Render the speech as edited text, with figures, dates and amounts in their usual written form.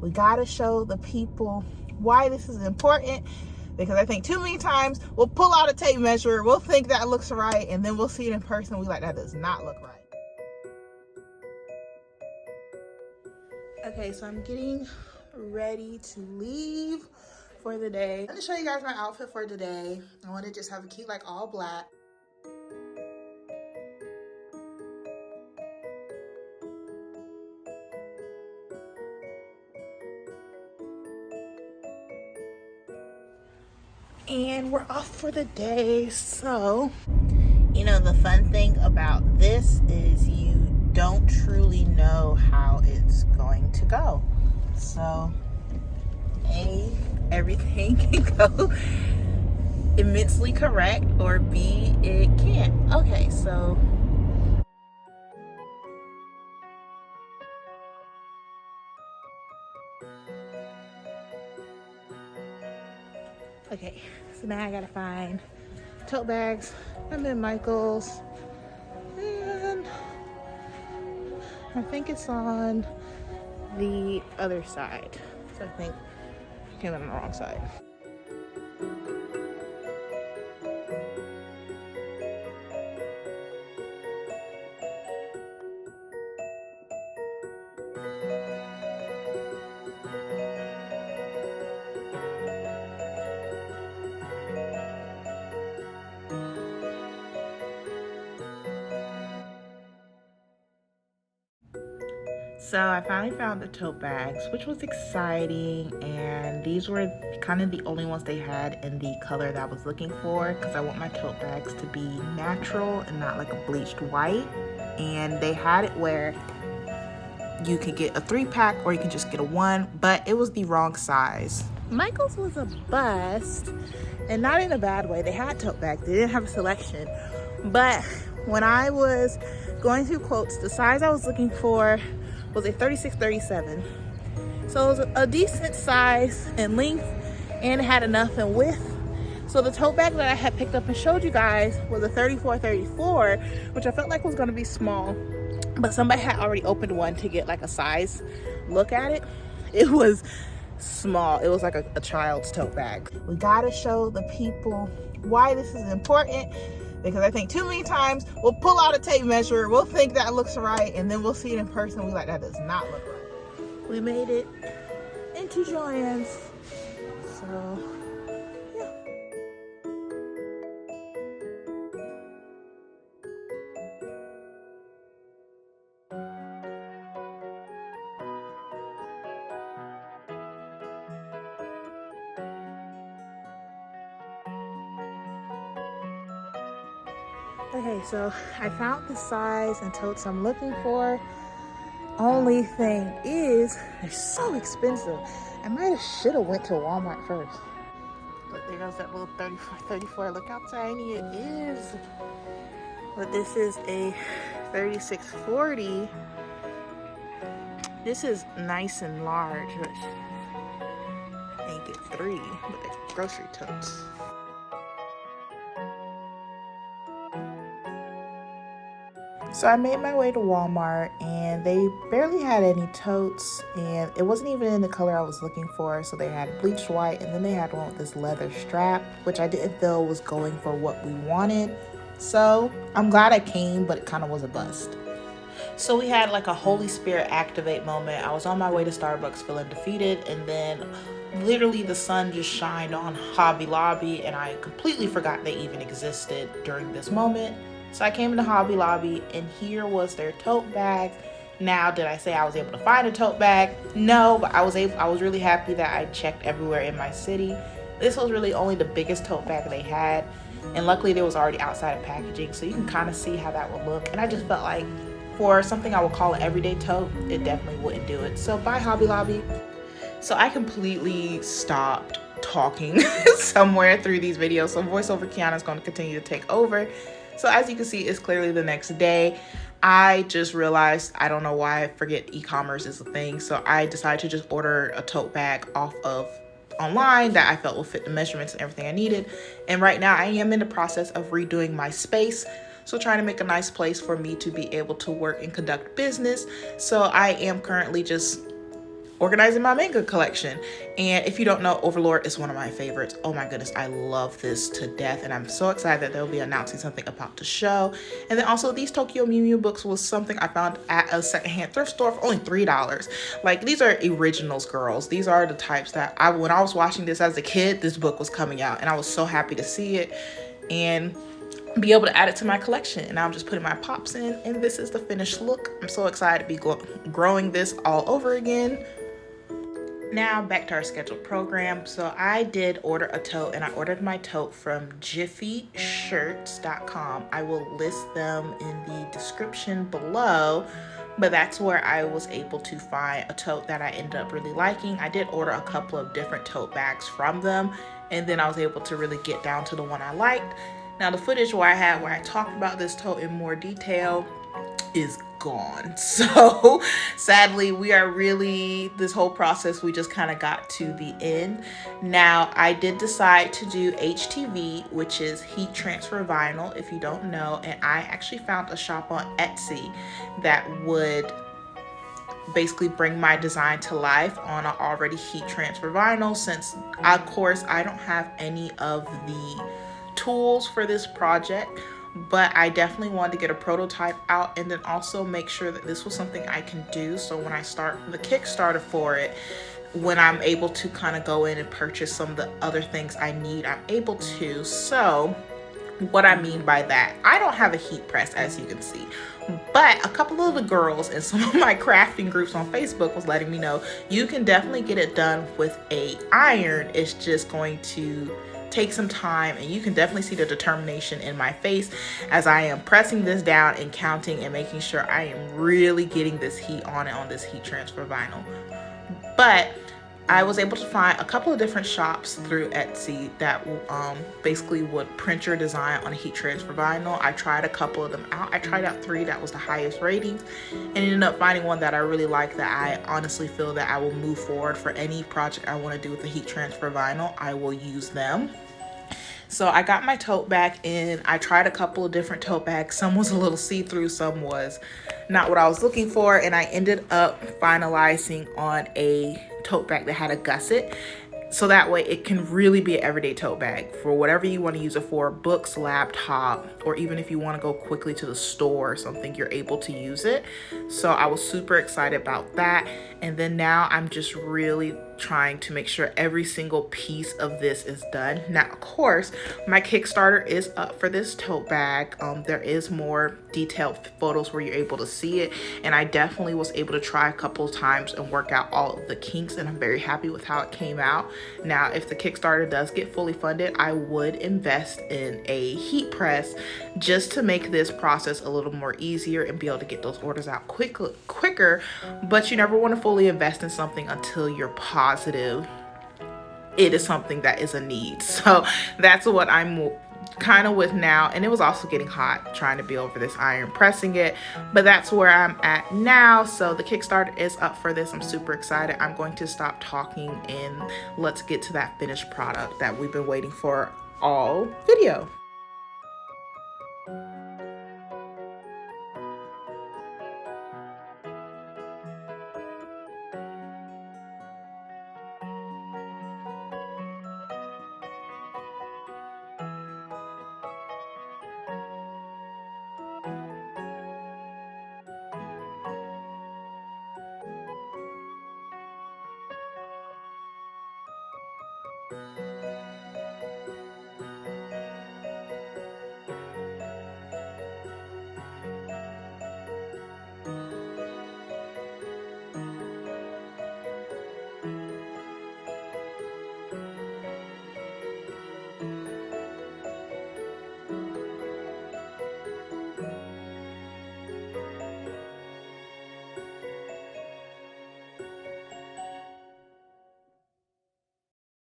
We gotta show the people why this is important, because I think too many times we'll pull out a tape measure, we'll think that looks right, and then we'll see it in person, we like, that does not look right. Okay, so I'm getting ready to leave for the day. I'm gonna show you guys my outfit for today. I want to just have a cute, like, all black. And we're off for the day. So, you know, the fun thing about this is you don't truly know how it's going to go. So, A, everything can go immensely correct, or B, it can't. Okay, so now I gotta find tote bags. I'm in Michael's, and I think it's on the other side. So I think I came on the wrong side. So I finally found the tote bags, which was exciting, and these were kind of the only ones they had in the color that I was looking for, because I want my tote bags to be natural and not like a bleached white. And they had it where you could get a 3-pack or you can just get a 1, but it was the wrong size. Michael's was a bust, and not in a bad way. They had tote bags, they didn't have a selection, but when I was going through quotes, the size I was looking for was a 36-37. So it was a decent size and length, and it had enough in width. So the tote bag that I had picked up and showed you guys was a 34-34, which I felt like was gonna be small, but somebody had already opened one to get like a size look at it. It was small. It was like a child's tote bag. We gotta show the people why this is important, because I think too many times we'll pull out a tape measure, we'll think that looks right, and then we'll see it in person, we like, that does not look right. We made it into Joann's. So, yeah. Okay, so I found the size and totes I'm looking for. Only thing is, they're so expensive. I might have went to Walmart first. But there goes that little 34-34. Look how tiny it is. But this is a 36-40. This is nice and large, but I ain't get 3 with the grocery totes. So I made my way to Walmart, and they barely had any totes, and it wasn't even in the color I was looking for. So they had bleached white, and then they had one with this leather strap, which I didn't feel was going for what we wanted. So I'm glad I came, but it kind of was a bust. So we had like a Holy Spirit activate moment. I was on my way to Starbucks feeling defeated, and then literally the sun just shined on Hobby Lobby, and I completely forgot they even existed during this moment. So I came into Hobby Lobby, and here was their tote bag. Now, did I say I was able to find a tote bag? No, but I was really happy that I checked everywhere in my city. This was really only the biggest tote bag they had, and luckily there was already outside of packaging, so you can kind of see how that would look. And I just felt like for something I would call an everyday tote, it definitely wouldn't do it. So bye, Hobby Lobby. So I completely stopped talking somewhere through these videos, so voiceover Kiana's going to continue to take over. So as you can see, it's clearly the next day. I just realized, I don't know why I forget e-commerce is a thing. So I decided to just order a tote bag off of online that I felt will fit the measurements and everything I needed. And right now I am in the process of redoing my space. So trying to make a nice place for me to be able to work and conduct business. So I am currently just organizing my manga collection. And if you don't know, Overlord is one of my favorites. Oh my goodness, I love this to death, and I'm so excited that they'll be announcing something about the show. And then also these Tokyo Mew Mew books was something I found at a secondhand thrift store for only $3. Like, these are originals, girls. These are the types that when I was watching this as a kid, this book was coming out, and I was so happy to see it and be able to add it to my collection. And I'm just putting my pops in, and this is the finished look. I'm so excited to be growing this all over again. Now back to our scheduled program. So I did order a tote, and I ordered my tote from jiffyshirts.com. I will list them in the description below, but that's where I was able to find a tote that I ended up really liking. I did order a couple of different tote bags from them, and then I was able to really get down to the one I liked. Now the footage where I talked about this tote in more detail is gone. So sadly, this whole process, we just kind of got to the end. Now I did decide to do HTV, which is heat transfer vinyl, if you don't know, and I actually found a shop on Etsy that would basically bring my design to life on an already heat transfer vinyl, since of course I don't have any of the tools for this project, but I definitely wanted to get a prototype out and then also make sure that this was something I can do. So when I start the Kickstarter for it, when I'm able to kind of go in and purchase some of the other things I need, I'm able to. So what I mean by that, I don't have a heat press, as you can see, but a couple of the girls in some of my crafting groups on Facebook was letting me know you can definitely get it done with a iron. It's just going to take some time, and you can definitely see the determination in my face as I am pressing this down and counting and making sure I am really getting this heat on it on this heat transfer vinyl. But I was able to find a couple of different shops through Etsy that basically would print your design on a heat transfer vinyl. I tried a couple of them out. I tried out 3 that was the highest ratings, and ended up finding one that I really like, that I honestly feel that I will move forward for any project I want to do with the heat transfer vinyl. I will use them. So I got my tote bag in. I tried a couple of different tote bags. Some was a little see-through, some was not what I was looking for, and I ended up finalizing on a tote bag that had a gusset. So that way it can really be an everyday tote bag for whatever you want to use it for, books, laptop, or even if you want to go quickly to the store or something, you're able to use it. So I was super excited about that. And then now I'm just really trying to make sure every single piece of this is done. Now, of course, my Kickstarter is up for this tote bag. There is more detailed photos where you're able to see it, and I definitely was able to try a couple of times and work out all of the kinks, and I'm very happy with how it came out. Now, if the Kickstarter does get fully funded, I would invest in a heat press just to make this process a little more easier and be able to get those orders out quicker. But you never want to fully invest in something until you're positive it is something that is a need. So that's what I'm kind of with now. And it was also getting hot trying to be over this iron pressing it, but that's where I'm at now. So the Kickstarter is up for this. I'm super excited. I'm going to stop talking and let's get to that finished product that we've been waiting for all video.